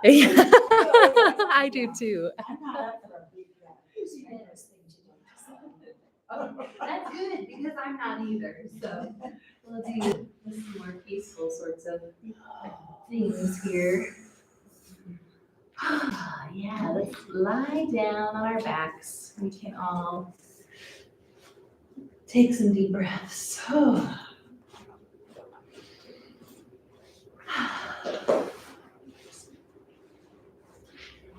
Yeah, I do too. I'm not up for a big strenuous thing to do. That's good, because I'm not either, so we'll do some more peaceful sorts of things here. Yeah, let's lie down on our backs. We can all take some deep breaths.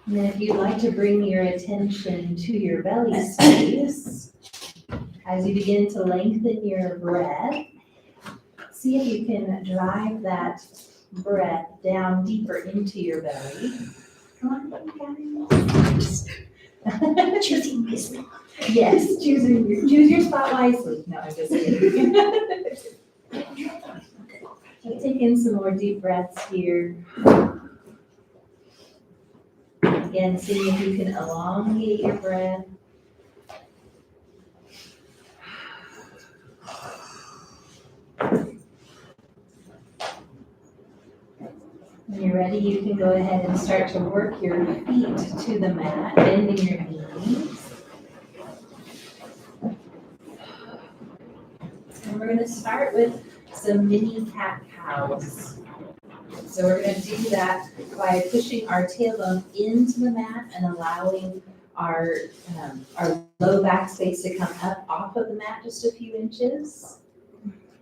And then if you'd like to bring your attention to your belly space, as you begin to lengthen your breath, see if you can drive that breath down deeper into your belly. Come on, Choosing my spot. yes, choose your spot wisely. No, I'm just kidding. Let's take in some more deep breaths here. Again, see if you can elongate your breath. When you're ready, you can go ahead and start to work your feet to the mat, bending your knees. And we're going to start with some mini cat-cows. So we're going to do that by pushing our tailbone into the mat and allowing our low back space to come up off of the mat just a few inches.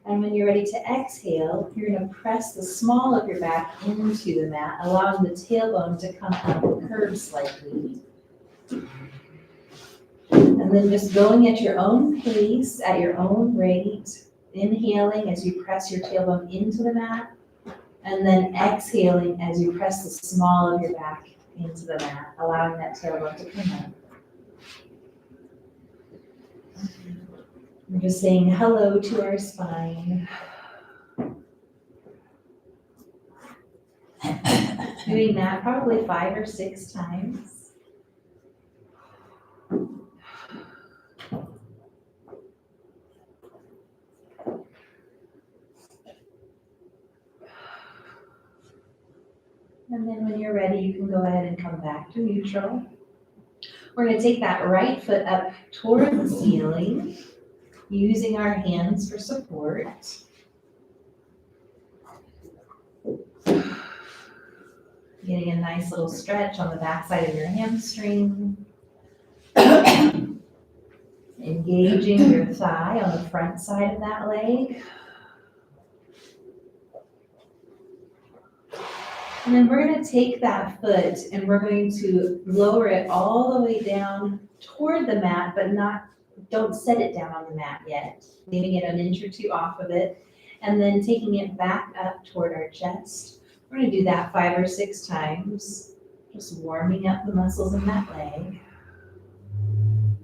And when you're ready to exhale, you're going to press the small of your back into the mat, allowing the tailbone to come up and curve slightly. And then just going at your own pace, at your own rate, inhaling as you press your tailbone into the mat, and then exhaling as you press the small of your back into the mat, allowing that tailbone to come up. We're just saying hello to our spine. Doing that probably 5 or 6 times. And then when you're ready, you can go ahead and come back to neutral. We're going to take that right foot up toward the ceiling, using our hands for support. Getting a nice little stretch on the backside of your hamstring. Engaging your thigh on the front side of that leg. And then we're going to take that foot and we're going to lower it all the way down toward the mat, but don't set it down on the mat yet. Leaving it an inch or two off of it, and then taking it back up toward our chest. We're going to do that 5 or 6 times, just warming up the muscles in that leg.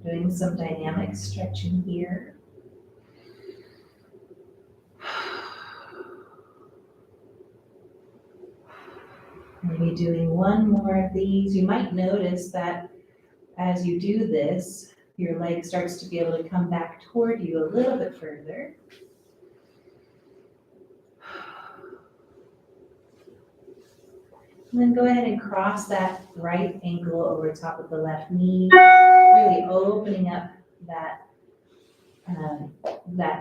Doing some dynamic stretching here. Maybe doing one more of these. You might notice that as you do this, your leg starts to be able to come back toward you a little bit further. And then go ahead and cross that right ankle over top of the left knee, really opening up that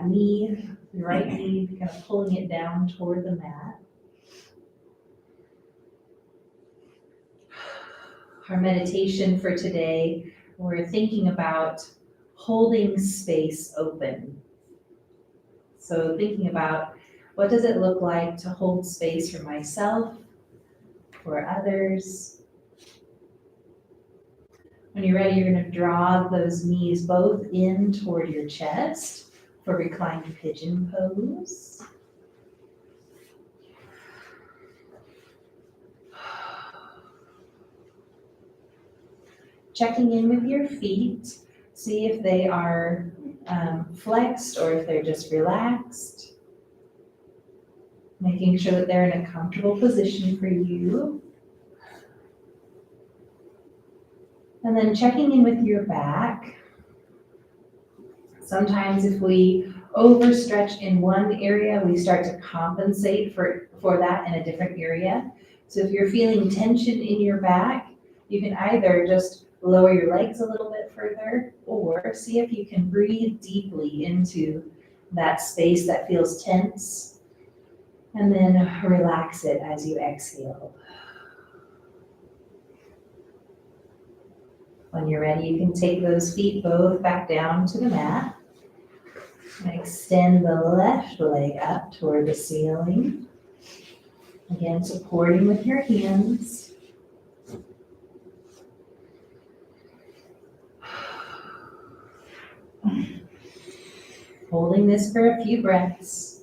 knee, the right knee, kind of pulling it down toward the mat. Our meditation for today, we're thinking about holding space open. So thinking about what does it look like to hold space for myself, for others. When you're ready, you're going to draw those knees both in toward your chest for reclined pigeon pose. Checking in with your feet, see if they are flexed or if they're just relaxed. Making sure that they're in a comfortable position for you. And then checking in with your back. Sometimes if we overstretch in one area, we start to compensate for that in a different area. So if you're feeling tension in your back, you can either just lower your legs a little bit further, or see if you can breathe deeply into that space that feels tense, and then relax it as you exhale. When you're ready, you can take those feet both back down to the mat and extend the left leg up toward the ceiling. Again, supporting with your hands. Holding this for a few breaths.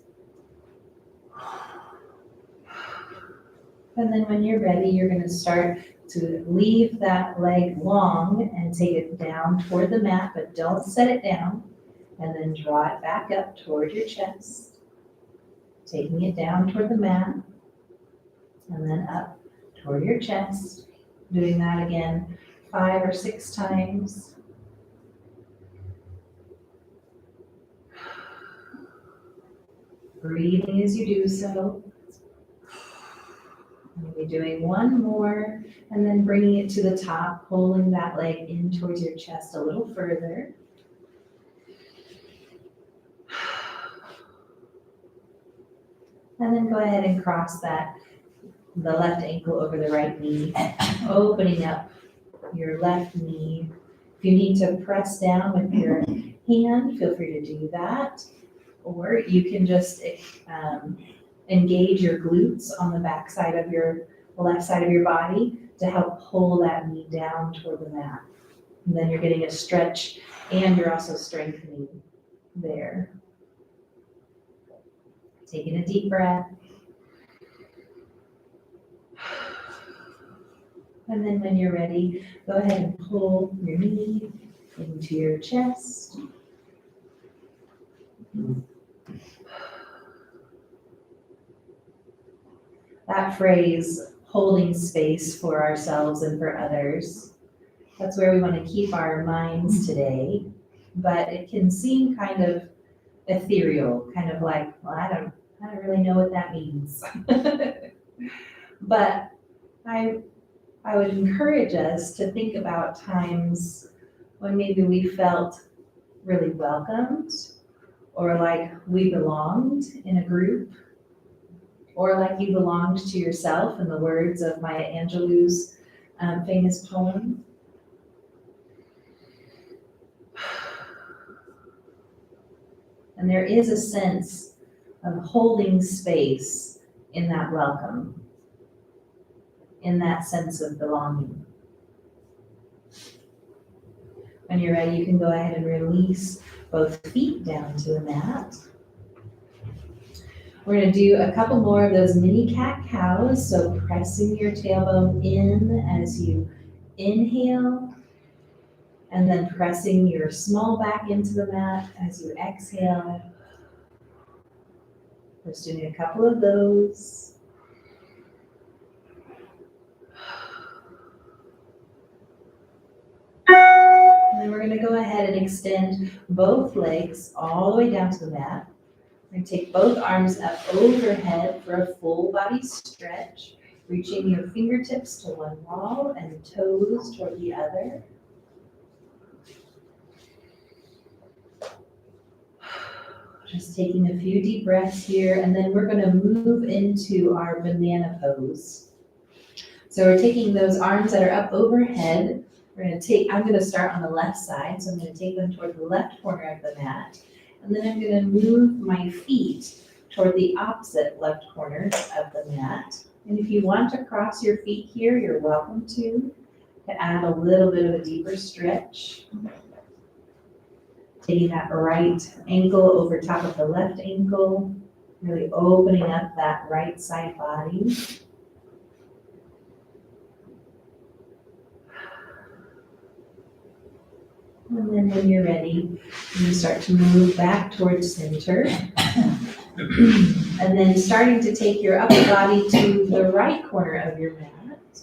And then when you're ready, you're going to start to leave that leg long and take it down toward the mat, but don't set it down. And then draw it back up toward your chest. Taking it down toward the mat. And then up toward your chest. Doing that again 5 or 6 times. Breathing as you do so. And we'll be doing one more, and then bringing it to the top, pulling that leg in towards your chest a little further. And then go ahead and cross the left ankle over the right knee, opening up your left knee. If you need to press down with your hand, feel free to do that. Or you can just engage your glutes on the back side of the left side of your body to help pull that knee down toward the mat. And then you're getting a stretch and you're also strengthening there. Taking a deep breath. And then when you're ready, go ahead and pull your knee into your chest. That phrase, holding space for ourselves and for others, that's where we want to keep our minds today. But it can seem kind of ethereal, kind of like, well, I don't really know what that means. But I would encourage us to think about times when maybe we felt really welcomed, or like we belonged in a group, or like you belonged to yourself, in the words of Maya Angelou's famous poem. And there is a sense of holding space in that welcome, in that sense of belonging. When you're ready, you can go ahead and release both feet down to the mat. We're going to do a couple more of those mini cat-cows, so pressing your tailbone in as you inhale, and then pressing your small back into the mat as you exhale. Just doing a couple of those. And then we're going to go ahead and extend both legs all the way down to the mat. We're going to take both arms up overhead for a full body stretch, reaching your fingertips to one wall and toes toward the other. Just taking a few deep breaths here, and then we're going to move into our banana pose. So we're taking those arms that are up overhead. I'm going to start on the left side, so I'm going to take them toward the left corner of the mat. And then I'm going to move my feet toward the opposite left corner of the mat. And if you want to cross your feet here, you're welcome to add a little bit of a deeper stretch. Taking that right ankle over top of the left ankle, really opening up that right side body. And then when you're ready, you start to move back towards center. And then starting to take your upper body to the right corner of your mat.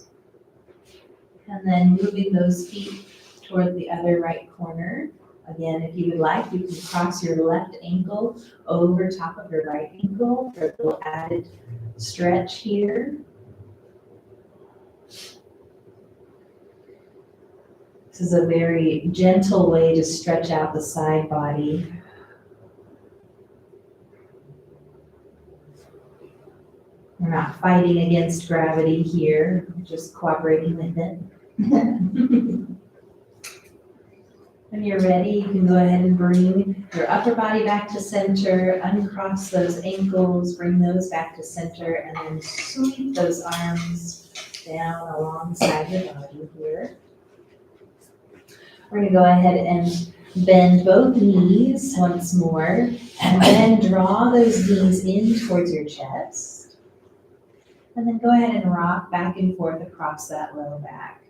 And then moving those feet toward the other right corner. Again, if you would like, you can cross your left ankle over top of your right ankle for a little added stretch here. This is a very gentle way to stretch out the side body. We're not fighting against gravity here, we're just cooperating with it. When you're ready, you can go ahead and bring your upper body back to center, uncross those ankles, bring those back to center, and then sweep those arms down alongside your body here. We're gonna go ahead and bend both knees once more, and then draw those knees in towards your chest. And then go ahead and rock back and forth across that low back.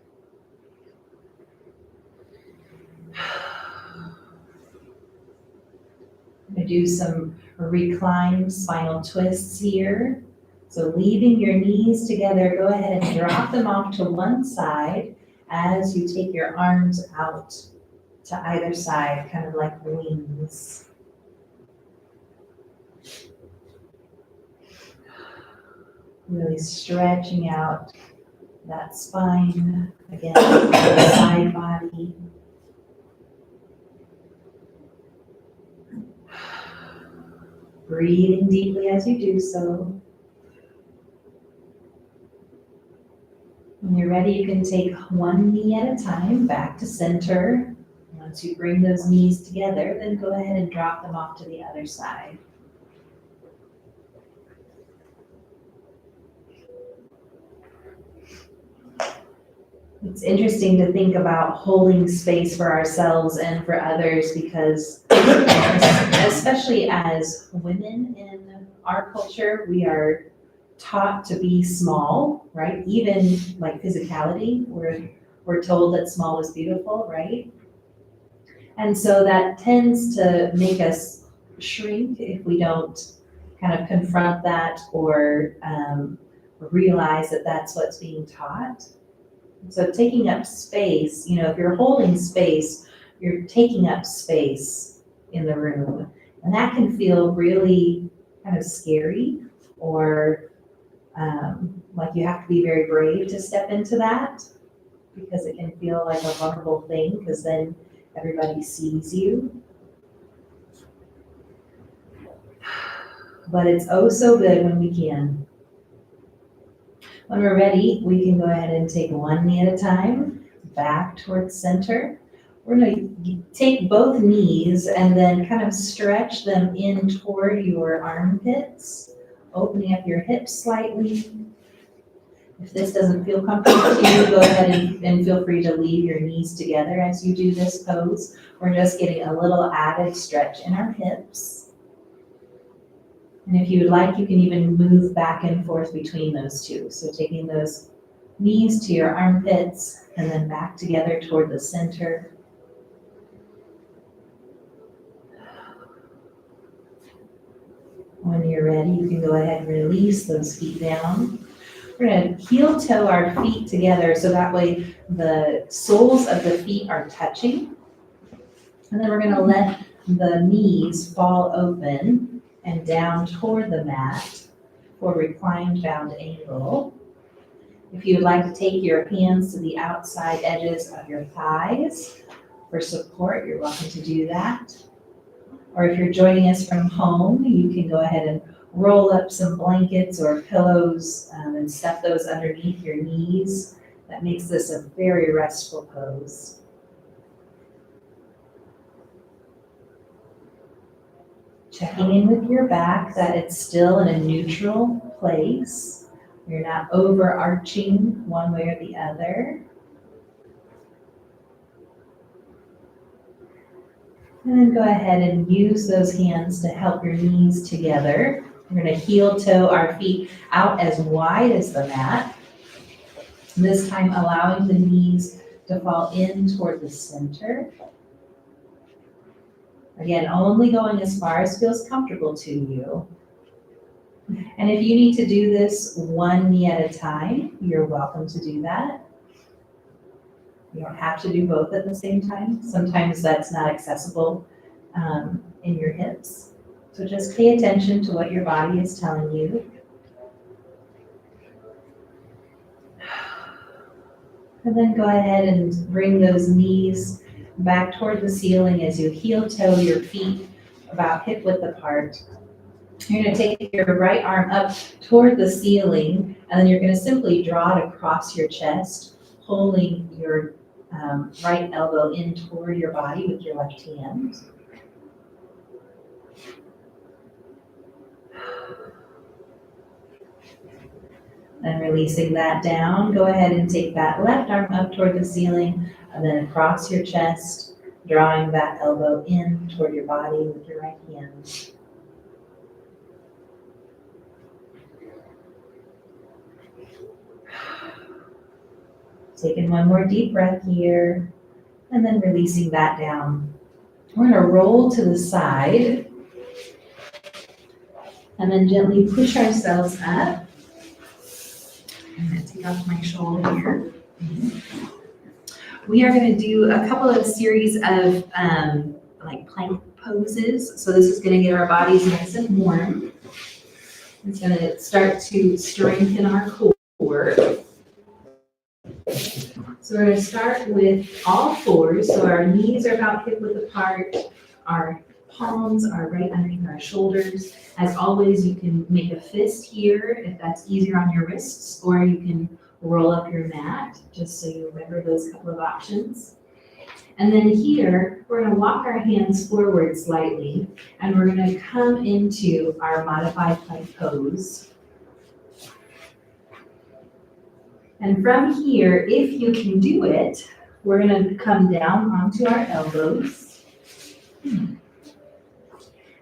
I'm gonna do some reclined spinal twists here. So leaving your knees together, go ahead and drop them off to one side as you take your arms out to either side, kind of like wings. Really stretching out that spine, again, the side body. Breathing deeply as you do so. When you're ready, you can take one knee at a time back to center. Once you bring those knees together, then go ahead and drop them off to the other side. It's interesting to think about holding space for ourselves and for others because especially as women in our culture, we are taught to be small, right? Even like physicality, we're told that small is beautiful, right? And so that tends to make us shrink if we don't kind of confront that or realize that that's what's being taught. So taking up space, if you're holding space, you're taking up space in the room. And that can feel really kind of scary or like you have to be very brave to step into that because it can feel like a vulnerable thing because then everybody sees you. But it's oh so good when we can. When we're ready, we can go ahead and take one knee at a time, back towards center. We're going to take both knees and then kind of stretch them in toward your armpits, opening up your hips slightly. If this doesn't feel comfortable to you, go ahead and feel free to leave your knees together as you do this pose. We're just getting a little added stretch in our hips. And if you would like, you can even move back and forth between those two. So taking those knees to your armpits and then back together toward the center. When you're ready, you can go ahead and release those feet down. We're going to heel toe our feet together so that way the soles of the feet are touching. And then we're going to let the knees fall open and down toward the mat for reclined bound angle. If you would like to take your hands to the outside edges of your thighs for support, you're welcome to do that. Or if you're joining us from home, you can go ahead and roll up some blankets or pillows and stuff those underneath your knees. That makes this a very restful pose. Checking in with your back that it's still in a neutral place. You're not overarching one way or the other. And then go ahead and use those hands to help your knees together. We're going to heel toe our feet out as wide as the mat. This time allowing the knees to fall in toward the center. Again, only going as far as feels comfortable to you. And if you need to do this one knee at a time, you're welcome to do that. You don't have to do both at the same time. Sometimes that's not accessible in your hips. So just pay attention to what your body is telling you. And then go ahead and bring those knees back toward the ceiling as you heel toe your feet about hip width apart. You're going to take your right arm up toward the ceiling, and then you're going to simply draw it across your chest, holding your right elbow in toward your body with your left hand. Then releasing that down, go ahead and take that left arm up toward the ceiling, and then across your chest, drawing that elbow in toward your body with your right hand. Taking one more deep breath here, and then releasing that down. We're going to roll to the side, and then gently push ourselves up. I'm going to take off my shawl here. We are going to do a couple of series of like plank poses. So this is going to get our bodies nice and warm. It's going to start to strengthen our core. So we're going to start with all fours. So our knees are about hip width apart. Our palms are right underneath our shoulders. As always, you can make a fist here if that's easier on your wrists, or you can roll up your mat, just so you remember those couple of options. And then here, we're going to walk our hands forward slightly, and we're going to come into our modified plank pose. And from here, if you can do it, we're going to come down onto our elbows. And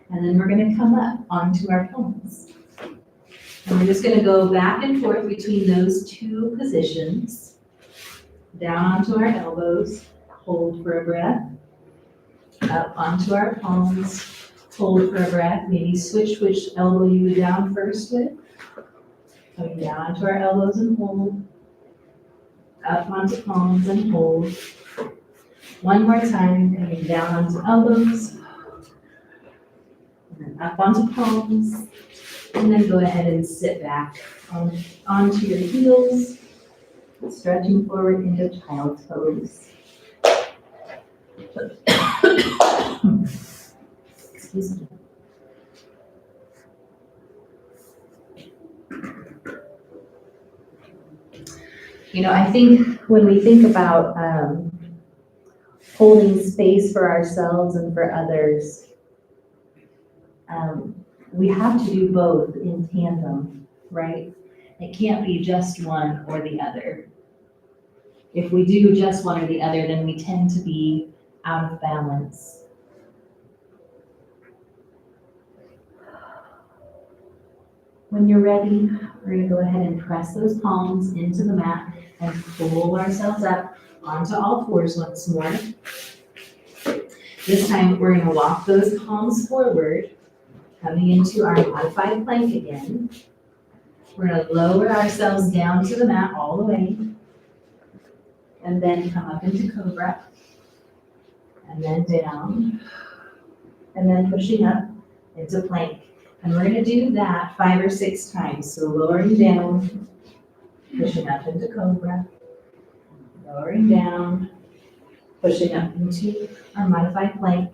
then we're going to come up onto our palms. And we're just going to go back and forth between those two positions. Down onto our elbows, hold for a breath. Up onto our palms, hold for a breath. Maybe switch which elbow you go down first with. Coming down onto our elbows and hold. Up onto palms and hold. One more time, coming down onto elbows. And then up onto palms. And then go ahead and sit back onto your heels, stretching forward into child's pose. Excuse me. You know, I think when we think about holding space for ourselves and for others, we have to do both in tandem, right? It can't be just one or the other. If we do just one or the other, then we tend to be out of balance. When you're ready, we're going to go ahead and press those palms into the mat and pull ourselves up onto all fours once more. This time, we're going to walk those palms forward, coming into our modified plank again. We're going to lower ourselves down to the mat all the way, and then come up into cobra, and then down, and then pushing up into plank. And we're going to do that 5 or 6 times. So lowering down, pushing up into cobra, lowering down, pushing up into our modified plank,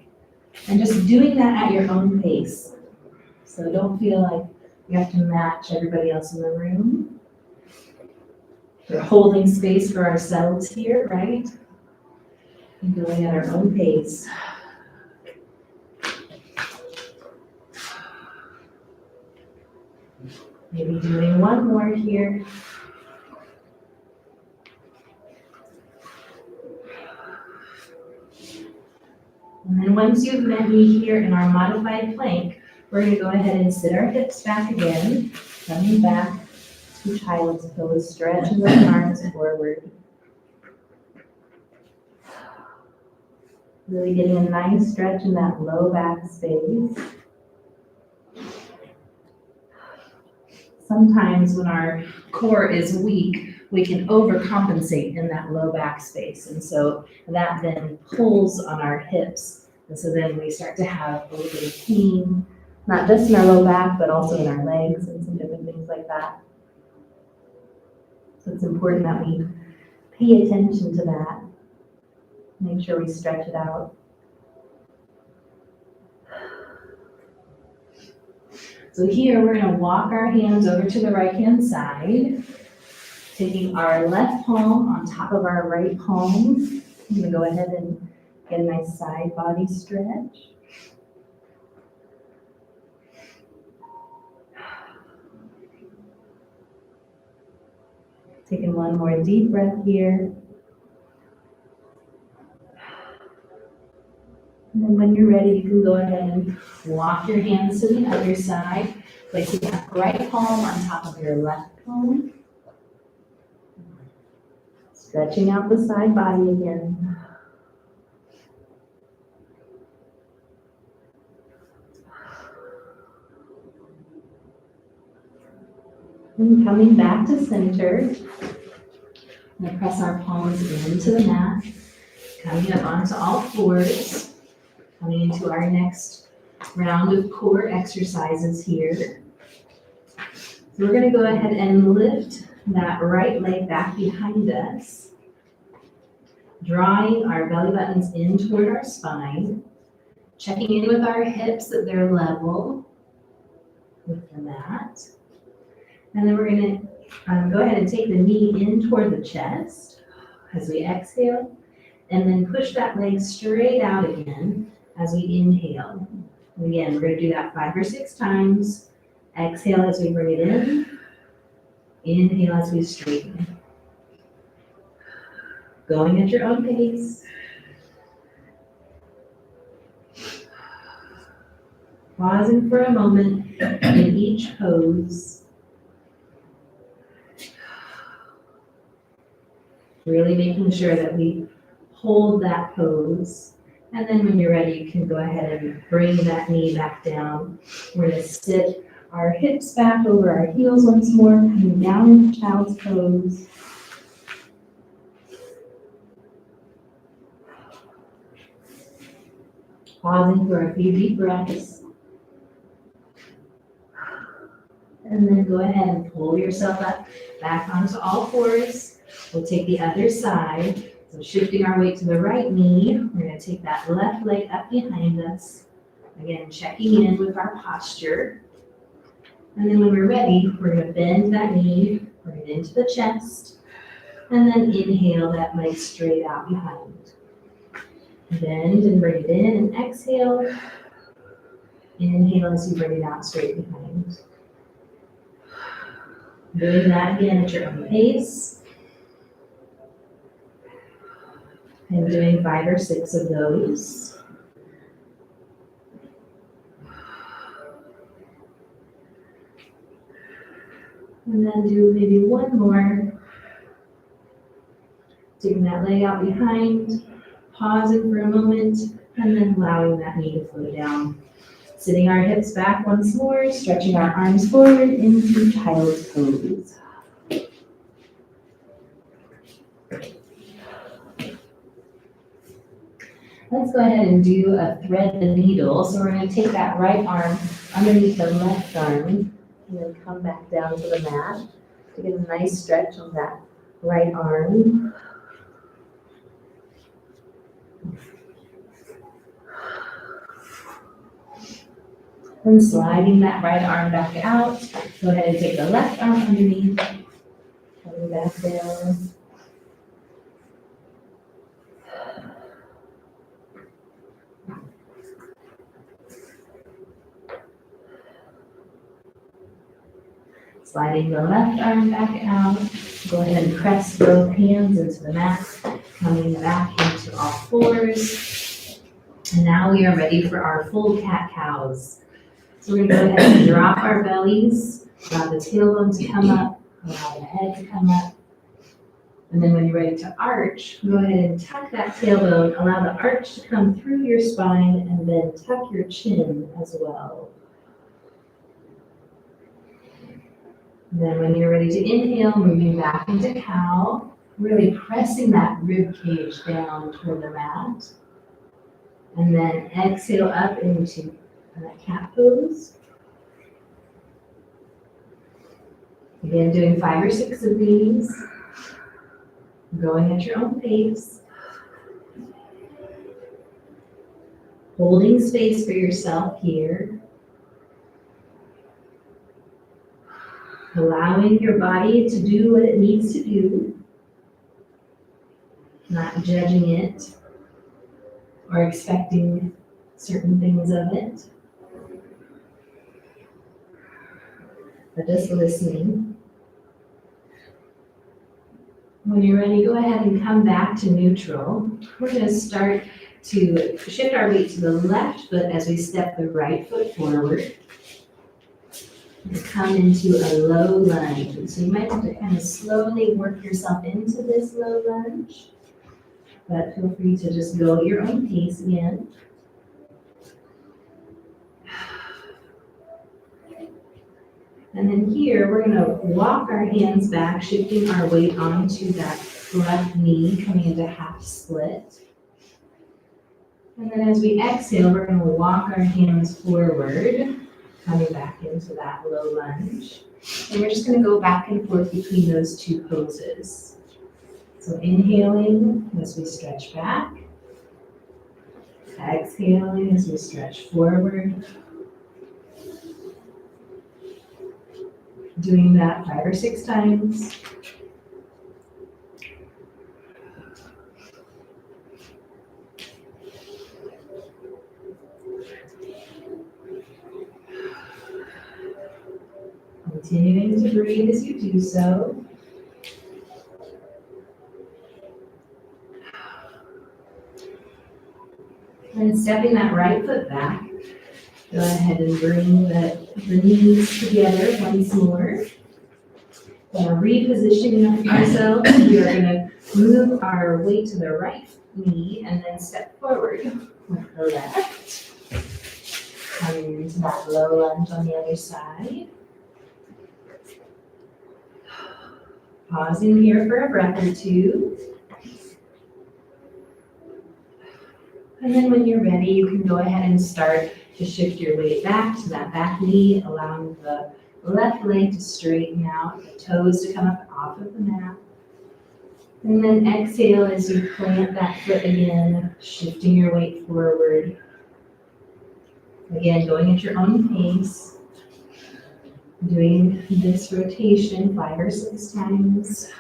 and just doing that at your own pace. So don't feel like you have to match everybody else in the room. We're holding space for ourselves here, right? And going at our own pace. Maybe doing one more here. And then once you've met me here in our modified plank, we're going to go ahead and sit our hips back again, coming back to child's pose, stretching those arms forward. Really getting a nice stretch in that low back space. Sometimes when our core is weak, we can overcompensate in that low back space. And so that then pulls on our hips. And so then we start to have a little bit of pain, not just in our low back, but also in our legs and some different things like that. So it's important that we pay attention to that. Make sure we stretch it out. So here we're going to walk our hands over to the right-hand side, taking our left palm on top of our right palm. I'm going to go ahead and get a nice side body stretch. Taking one more deep breath here. And then when you're ready, you can go ahead and walk your hands to the other side, placing that right palm on top of your left palm. Stretching out the side body again. And coming back to center, we're going to press our palms into the mat, coming up onto all fours, coming into our next round of core exercises here. So we're going to go ahead and lift that right leg back behind us, drawing our belly buttons in toward our spine, checking in with our hips that they're level with the mat. And then we're going to go ahead and take the knee in toward the chest as we exhale, and then push that leg straight out again as we inhale. And again, we're going to do that 5 or 6 times. Exhale as we bring it in. Inhale as we straighten. Going at your own pace. Pausing for a moment in each pose. Really making sure that we hold that pose. And then when you're ready, you can go ahead and bring that knee back down. We're going to sit our hips back over our heels once more, coming down into child's pose. Pausing for a few deep breaths. And then go ahead and pull yourself up, back onto all fours. We'll take the other side. So shifting our weight to the right knee, we're going to take that left leg up behind us. Again, checking in with our posture. And then when we're ready, we're going to bend that knee, bring it into the chest, and then inhale that leg straight out behind. Bend and bring it in and exhale. Inhale as you bring it out straight behind. Doing that again at your own pace. And doing 5 or 6 of those. And then do maybe one more. Taking that leg out behind, pausing for a moment, and then allowing that knee to float down. Sitting our hips back once more, stretching our arms forward into child's pose. Let's go ahead and do a thread the needle. So we're going to take that right arm underneath the left arm and then come back down to the mat to get a nice stretch of that right arm. And sliding that right arm back out. Go ahead and take the left arm underneath, coming back down. Sliding the left arm back out. Go ahead and press both hands into the mat, coming back into all fours. And now we are ready for our full cat-cows. So we're going to go ahead and drop our bellies, allow the tailbone to come up, allow the head to come up. And then when you're ready to arch, go ahead and tuck that tailbone, allow the arch to come through your spine, and then tuck your chin as well. And then when you're ready to inhale, moving back into cow, really pressing that rib cage down toward the mat. And then exhale up into cat pose. Again, doing 5 or 6 of these. Going at your own pace. Holding space for yourself here. Allowing your body to do what it needs to do. Not judging it or expecting certain things of it. But just listening. When you're ready, go ahead and come back to neutral. We're going to start to shift our weight to the left foot as we step the right foot forward. And come into a low lunge. And so you might have to kind of slowly work yourself into this low lunge. But feel free to just go at your own pace again. And then here, we're going to walk our hands back, shifting our weight onto that left knee, coming into half split. And then as we exhale, we're going to walk our hands forward, coming back into that low lunge. And we're just going to go back and forth between those two poses. So inhaling as we stretch back. Exhaling as we stretch forward. Doing that 5 or 6 times. Continuing to breathe as you do so. And stepping that right foot back. Go ahead and bring the knees together once more. We're repositioning ourselves. We are going to move our weight to the right knee and then step forward with the left. Coming into that low lunge on the other side. Pausing here for a breath or two. And then when you're ready, you can go ahead and start to shift your weight back to that back knee, allowing the left leg to straighten out, the toes to come up off of the mat. And then exhale as you plant that foot again, shifting your weight forward. Again, going at your own pace. Doing this rotation 5 or 6 times.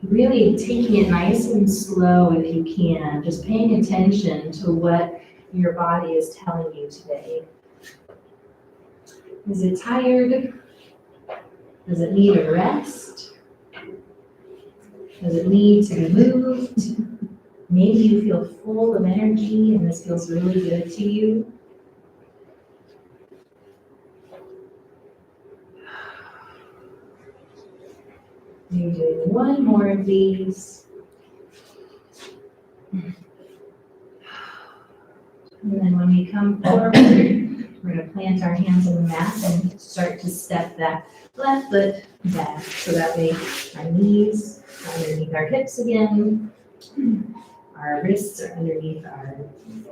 Really taking it nice and slow if you can, just paying attention to what your body is telling you today. Is it tired? Does it need a rest? Does it need to be moved? Maybe you feel full of energy and this feels really good to you. You're doing one more of these. And then when we come forward, we're going to plant our hands on the mat and start to step that left foot back. So that way our knees are underneath our hips again. Our wrists are underneath our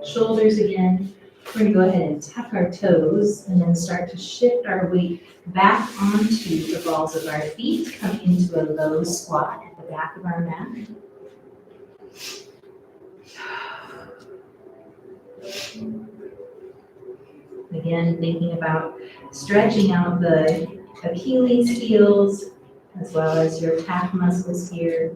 shoulders again. We're going to go ahead and tap our toes and then start to shift our weight back onto the balls of our feet, come into a low squat at the back of our mat. Again, thinking about stretching out the Achilles heels as well as your calf muscles here.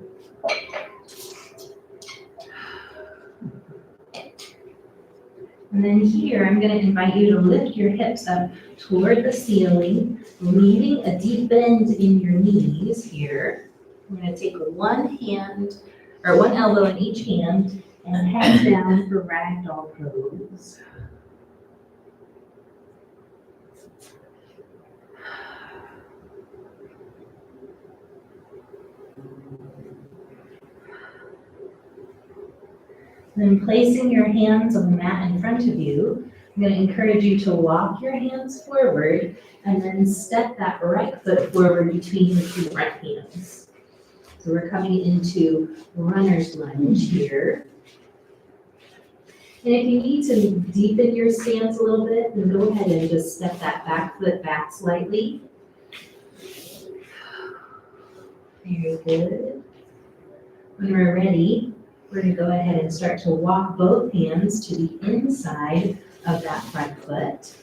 And then here, I'm going to invite you to lift your hips up toward the ceiling, leaving a deep bend in your knees here. I'm going to take one elbow in each hand and head down for ragdoll pose. Then placing your hands on the mat in front of you, I'm going to encourage you to walk your hands forward and then step that right foot forward between the two front hands. So we're coming into runner's lunge here. And if you need to deepen your stance a little bit, then go ahead and just step that back foot back slightly. Very good. When we're ready, we're going to go ahead and start to walk both hands to the inside of that front foot.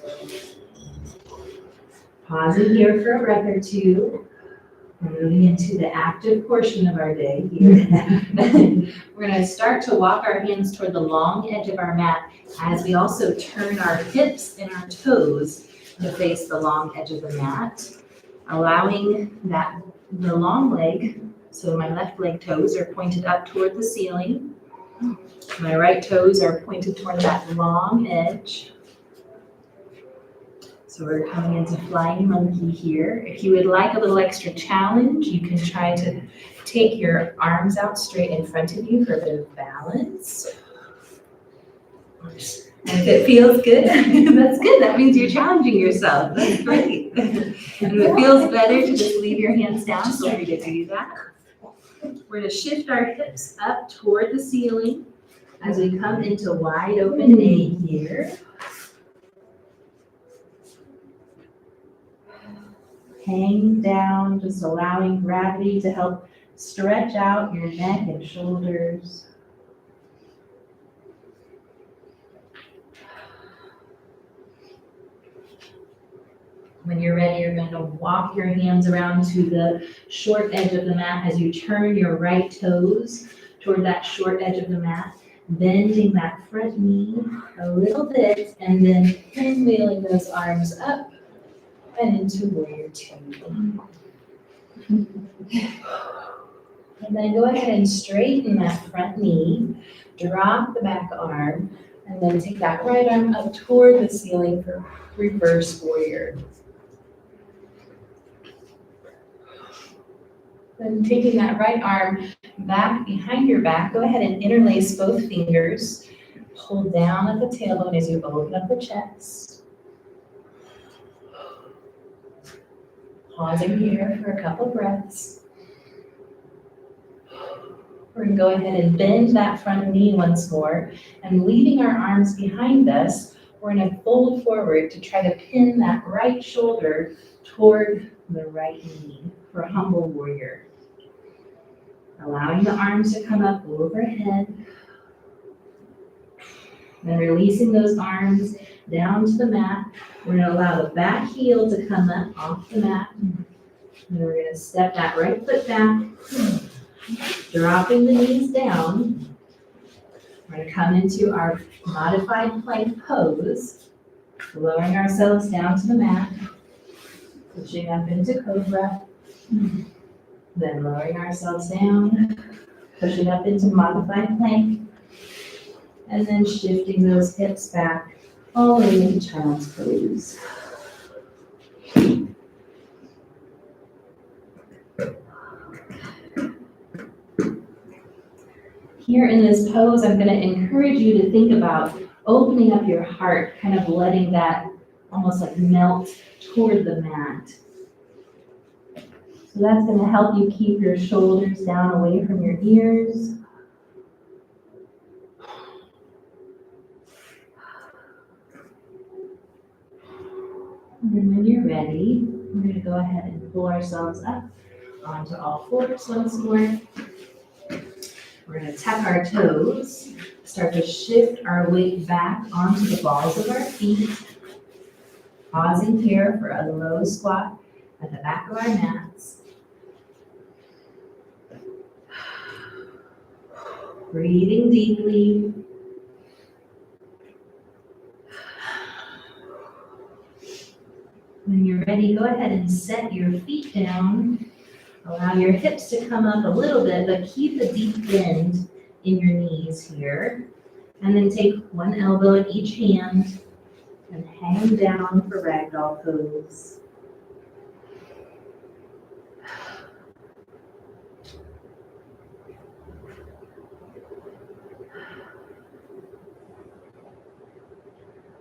Pausing here for a breath or two. We're moving into the active portion of our day here. We're going to start to walk our hands toward the long edge of our mat as we also turn our hips and our toes to face the long edge of the mat, allowing the long leg. So my left leg toes are pointed up toward the ceiling. My right toes are pointed toward that long edge. So we're coming into flying monkey here. If you would like a little extra challenge, you can try to take your arms out straight in front of you for a bit of balance. And if it feels good, that's good. That means you're challenging yourself. That's great. And if it feels better to just leave your hands down, feel free to do that. We're going to shift our hips up toward the ceiling as we come into wide open A here. Hang down, just allowing gravity to help stretch out your neck and shoulders. When you're ready, you're going to walk your hands around to the short edge of the mat as you turn your right toes toward that short edge of the mat, bending that front knee a little bit, and then pinwheeling those arms up and into warrior two. And then go ahead and straighten that front knee, drop the back arm, and then take that right arm up toward the ceiling for reverse warrior. Then taking that right arm back behind your back, go ahead and interlace both fingers. Pull down at the tailbone as you open up the chest. Pausing here for a couple breaths. We're going to go ahead and bend that front knee once more, and leaving our arms behind us, we're going to fold forward to try to pin that right shoulder toward the right knee for a humble warrior. Allowing the arms to come up overhead. Then releasing those arms down to the mat. We're going to allow the back heel to come up off the mat. And we're going to step that right foot back, dropping the knees down. We're going to come into our modified plank pose, lowering ourselves down to the mat, pushing up into cobra, then lowering ourselves down, pushing up into modified plank, and then shifting those hips back all the way into child's pose. Here in this pose, I'm going to encourage you to think about opening up your heart, kind of letting that almost like melt toward the mat. So that's going to help you keep your shoulders down away from your ears. And then when you're ready, we're going to go ahead and pull ourselves up onto all fours once more. We're going to tuck our toes, start to shift our weight back onto the balls of our feet. Pausing here for a low squat at the back of our mats. Breathing deeply. When you're ready, go ahead and set your feet down. Allow your hips to come up a little bit, but keep a deep bend in your knees here. And then take one elbow in each hand and hang down for ragdoll pose.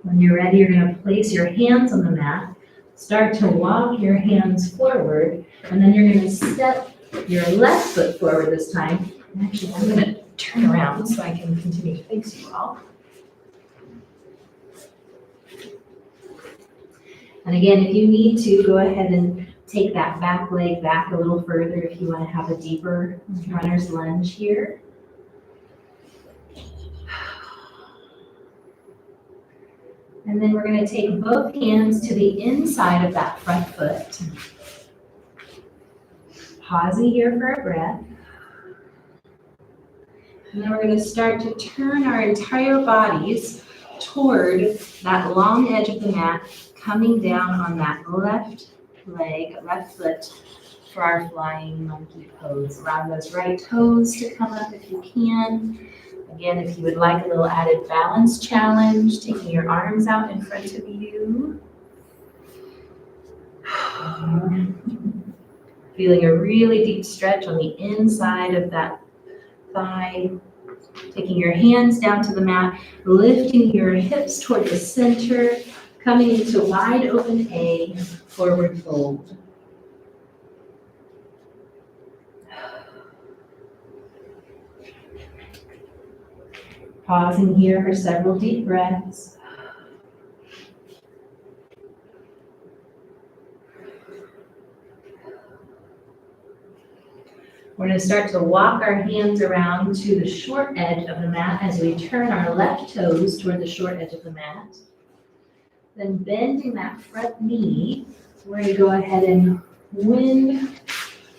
When you're ready, you're going to place your hands on the mat. Start to walk your hands forward, and then you're going to step your left foot forward this time. And actually, I'm going to turn around so I can continue to face you all. And again, if you need to, go ahead and take that back leg back a little further if you want to have a deeper runner's lunge here. And then we're going to take both hands to the inside of that front foot. Pausing here for a breath. And then we're going to start to turn our entire bodies toward that long edge of the mat, coming down on that left leg, left foot for our flying monkey pose. Allow those right toes to come up if you can. Again, if you would like a little added balance challenge, taking your arms out in front of you. Feeling a really deep stretch on the inside of that thigh. Taking your hands down to the mat, lifting your hips toward the center, coming into wide open A, forward fold. Pausing here for several deep breaths. We're going to start to walk our hands around to the short edge of the mat as we turn our left toes toward the short edge of the mat. Then bending that front knee, we're going to go ahead and windmill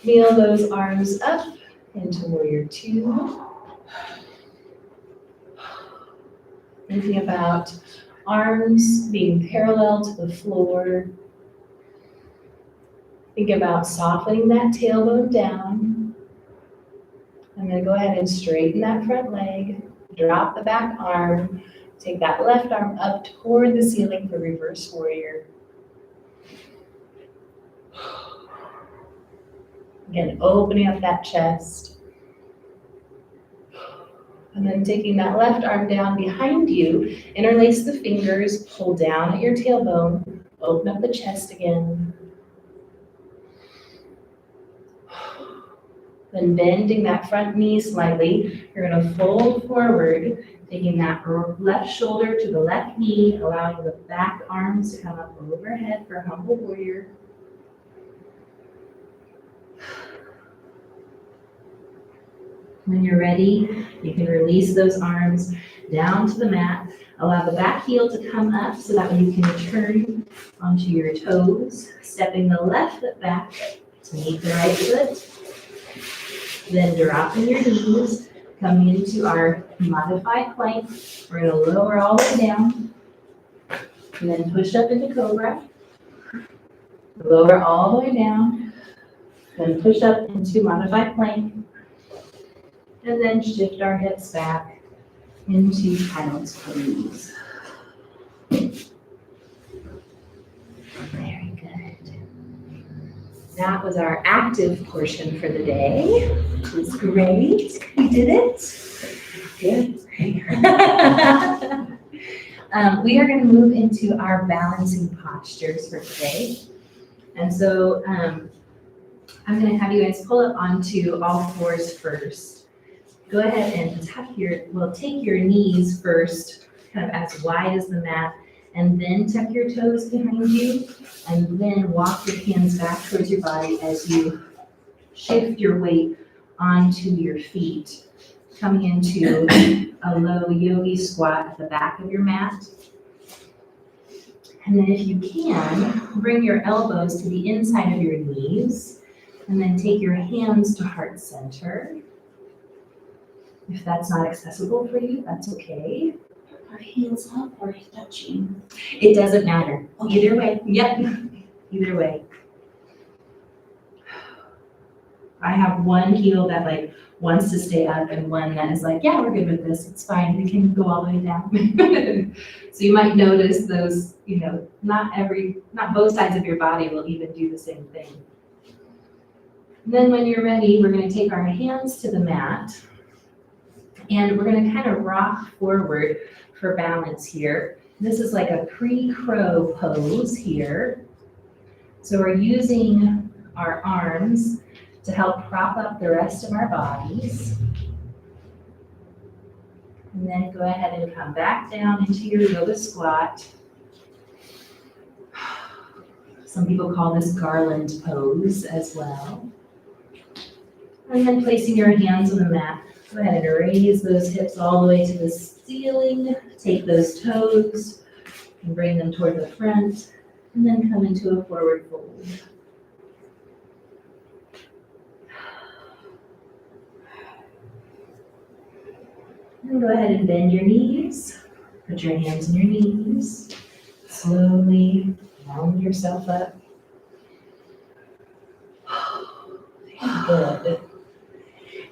those arms up into warrior two. Thinking about arms being parallel to the floor. Think about softening that tailbone down. I'm going to go ahead and straighten that front leg, drop the back arm, take that left arm up toward the ceiling for reverse warrior. Again, opening up that chest. And then taking that left arm down behind you, interlace the fingers, pull down at your tailbone, open up the chest again. Then bending that front knee slightly, you're going to fold forward, taking that left shoulder to the left knee, allowing the back arms to come up overhead for humble warrior. When you're ready, you can release those arms down to the mat. Allow the back heel to come up so that way you can turn onto your toes, stepping the left foot back to meet the right foot. Then dropping your knees, coming into our modified plank. We're going to lower all the way down, and then push up into cobra. Lower all the way down, then push up into modified plank, and then shift our hips back into child's pose. Very good. That was our active portion for the day. It was great. We did it. Good. We are going to move into our balancing postures for today. And so I'm going to have you guys pull up onto all fours first. Go ahead and take your knees first, kind of as wide as the mat, and then tuck your toes behind you, and then walk your hands back towards your body as you shift your weight onto your feet, coming into a low yogi squat at the back of your mat. And then if you can, bring your elbows to the inside of your knees, and then take your hands to heart center. If that's not accessible for you, that's okay. Are hands up or touching? It doesn't matter. Okay. Either way. Yep. Either way. I have one heel that wants to stay up and one that is like, yeah, we're good with this. It's fine. We can go all the way down. So you might notice those, not both sides of your body will even do the same thing. And then when you're ready, we're going to take our hands to the mat. And we're going to kind of rock forward for balance here. This is like a pre-crow pose here. So we're using our arms to help prop up the rest of our bodies. And then go ahead and come back down into your yoga squat. Some people call this garland pose as well. And then placing your hands on the mat, go ahead and raise those hips all the way to the ceiling. Take those toes and bring them toward the front, and then come into a forward fold. And go ahead and bend your knees. Put your hands on your knees. Slowly round yourself up. Good.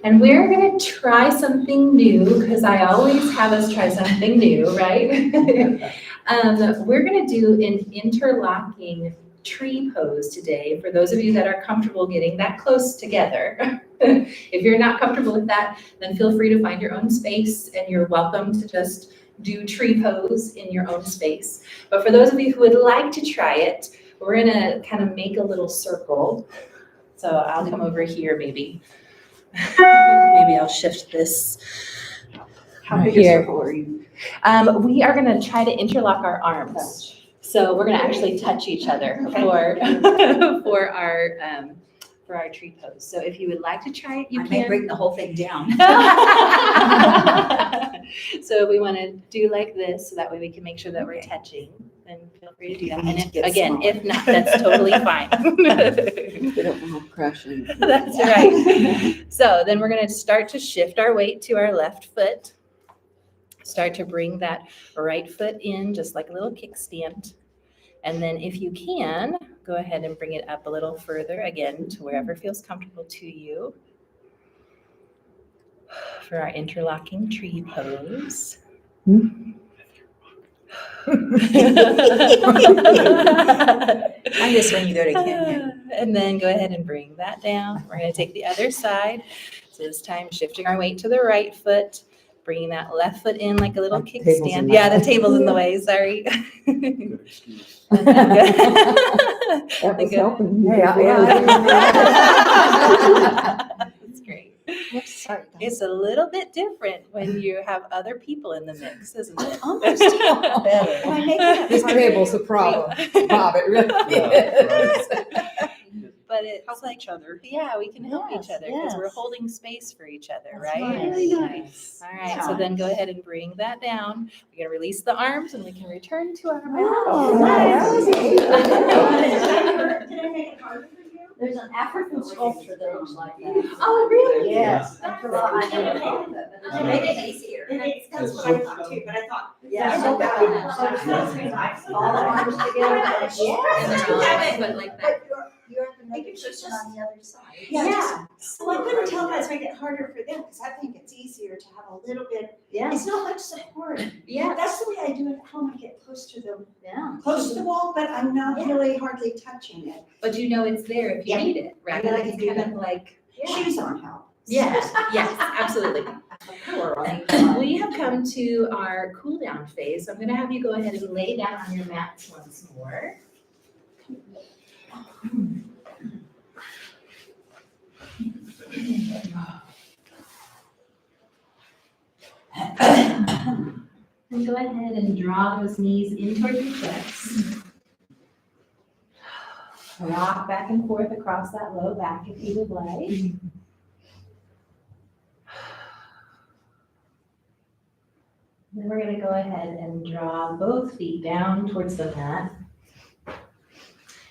And we're going to try something new, because I always have us try something new, right? We're going to do an interlocking tree pose today for those of you that are comfortable getting that close together. If you're not comfortable with that, then feel free to find your own space, and you're welcome to just do tree pose in your own space. But for those of you who would like to try it, we're going to kind of make a little circle. So I'll come over here maybe. Maybe I'll shift this. How big a Here. circle are you? We are going to try to interlock our arms. So we're going to actually touch each other for our tree pose. So if you would like to try it, you I can. may break the whole thing down. So if we want to do like this, so that way we can make sure that we're touching, then feel free to do that. And Get if smaller. not, that's totally fine. They don't want crashing. That's right. So then we're going to start to shift our weight to our left foot. Start to bring that right foot in, just like a little kickstand. And then if you can, go ahead and bring it up a little further, again, to wherever feels comfortable to you. For our interlocking tree pose. I'm just when you go to Kenya. And then go ahead and bring that down. We're going to take the other side. So this time, shifting our weight to the right foot, bringing that left foot in like a little The table's in kickstand. the Yeah, the way. table's in the way, sorry. That Then was go- helping. That's great. Sorry. It's a little bit different when you have other people in the mix, isn't it? Almost better. Am I making it This harder? table's a problem, Bob, it really is. But it's Help like, each other. yeah, we can help each Yes, other because we're yes. holding space for each other, That's right? nice. Very nice. All right, Yeah. so then go ahead and bring that down. We're gonna release the arms and we can return to our mat. Oh, nice. Did I make it harder for you? There's an African sculpture that looks like that. Oh, really? Yes. That's Well, I never awesome. thought of it, but it made it easier. That's what I thought too, but I thought. Yeah. So bad. All the arms together. And then I'll have my foot like that. You have another person on the other side. Yeah. Well, I'm gonna tell guys make it harder for them, because I think it's easier to have a little bit, Yeah, it's not much support. yeah, That's the way I do it at home, I get close to the yeah. wall, but I'm not Yeah. really hardly touching it. But you know it's there if you Yeah. need it, right? Yeah, I Like can it's do kind that. of like, Shoes on help. yes, yes, absolutely. We have come to our cool down phase. So I'm gonna have you go ahead and lay down on your mats once more. And go ahead and draw those knees in toward your chest. Rock back and forth across that low back if you would like. Then we're going to go ahead and draw both feet down towards the mat.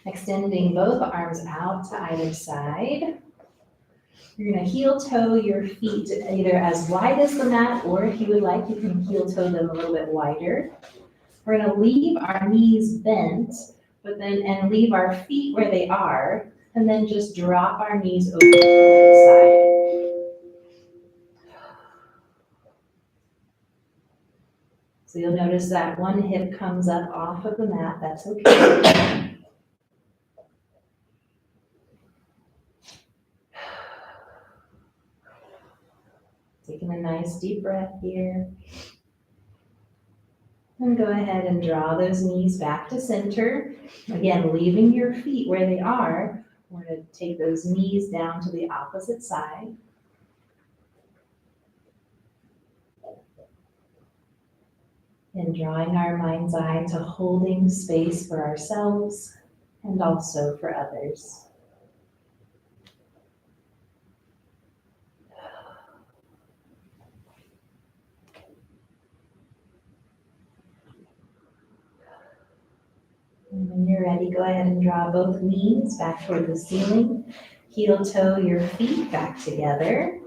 Extending both arms out to either side. You're going to heel toe your feet either as wide as the mat, or if you would like, you can heel toe them a little bit wider. We're going to leave our knees bent, and leave our feet where they are, and then just drop our knees over to the side. So you'll notice that one hip comes up off of the mat, that's okay. Taking a nice deep breath here. And go ahead and draw those knees back to center. Again, leaving your feet where they are. We're going to take those knees down to the opposite side. And drawing our mind's eye to holding space for ourselves and also for others. And when you're ready, go ahead and draw both knees back toward the ceiling. Heel toe your feet back together.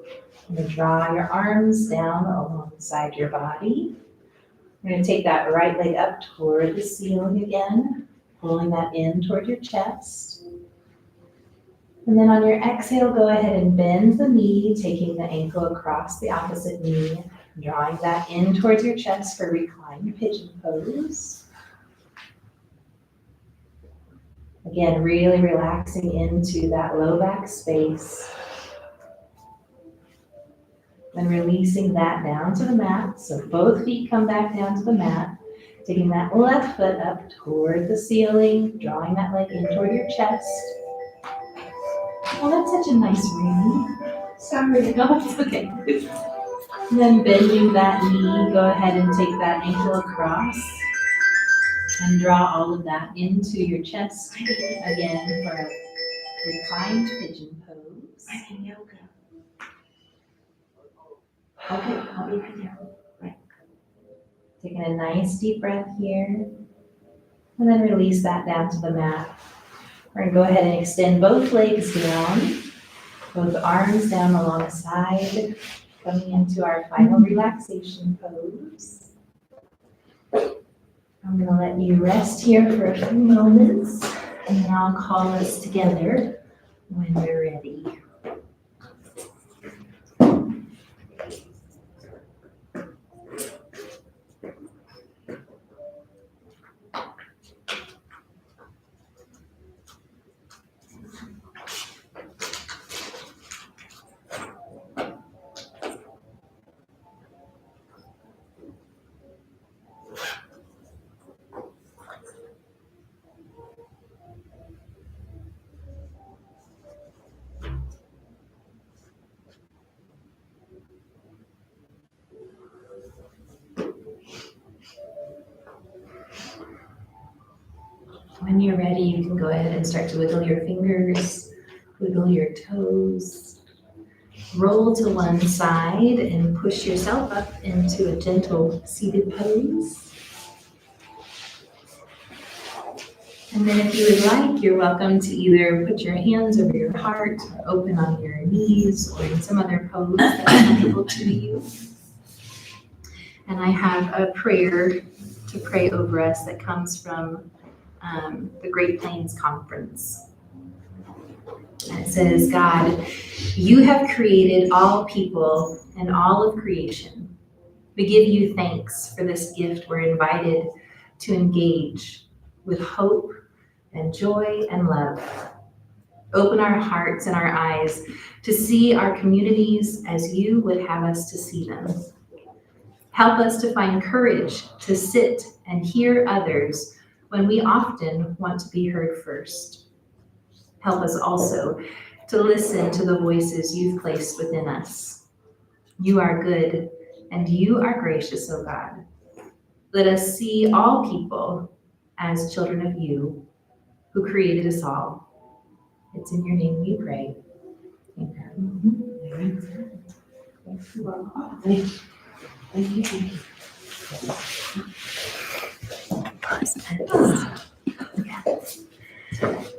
And draw your arms down alongside your body. You're going to take that right leg up toward the ceiling again, pulling that in toward your chest. And then on your exhale, go ahead and bend the knee, taking the ankle across the opposite knee, drawing that in towards your chest for reclined pigeon pose. Again, really relaxing into that low back space. Then releasing that down to the mat. So both feet come back down to the mat. Taking that left foot up toward the ceiling, drawing that leg in toward your chest. Oh, that's such a nice ring. Sorry, no, it's okay. And then bending that knee, go ahead and take that ankle across and draw all of that into your chest again for a reclined pigeon pose. I'm in yoga. Okay, I'll be right there. Right. Taking a nice deep breath here. And then release that down to the mat. We're going to go ahead and extend both legs down, both arms down alongside, coming into our final relaxation pose. I'm going to let you rest here for a few moments, and then I'll call us together when we're ready. When you're ready, you can go ahead and start to wiggle your fingers, wiggle your toes, roll to one side and push yourself up into a gentle seated pose. And then if you would like, you're welcome to either put your hands over your heart, or open on your knees, or in some other pose that's comfortable to you. And I have a prayer to pray over us that comes from the Great Plains Conference. And it says, God, you have created all people and all of creation. We give you thanks for this gift we're invited to engage with hope and joy and love. Open our hearts and our eyes to see our communities as you would have us to see them. Help us to find courage to sit and hear others when we often want to be heard first. Help us also to listen to the voices you've placed within us. You are good and you are gracious, O God. Let us see all people as children of you who created us all. It's in your name we pray. Amen. Thank you.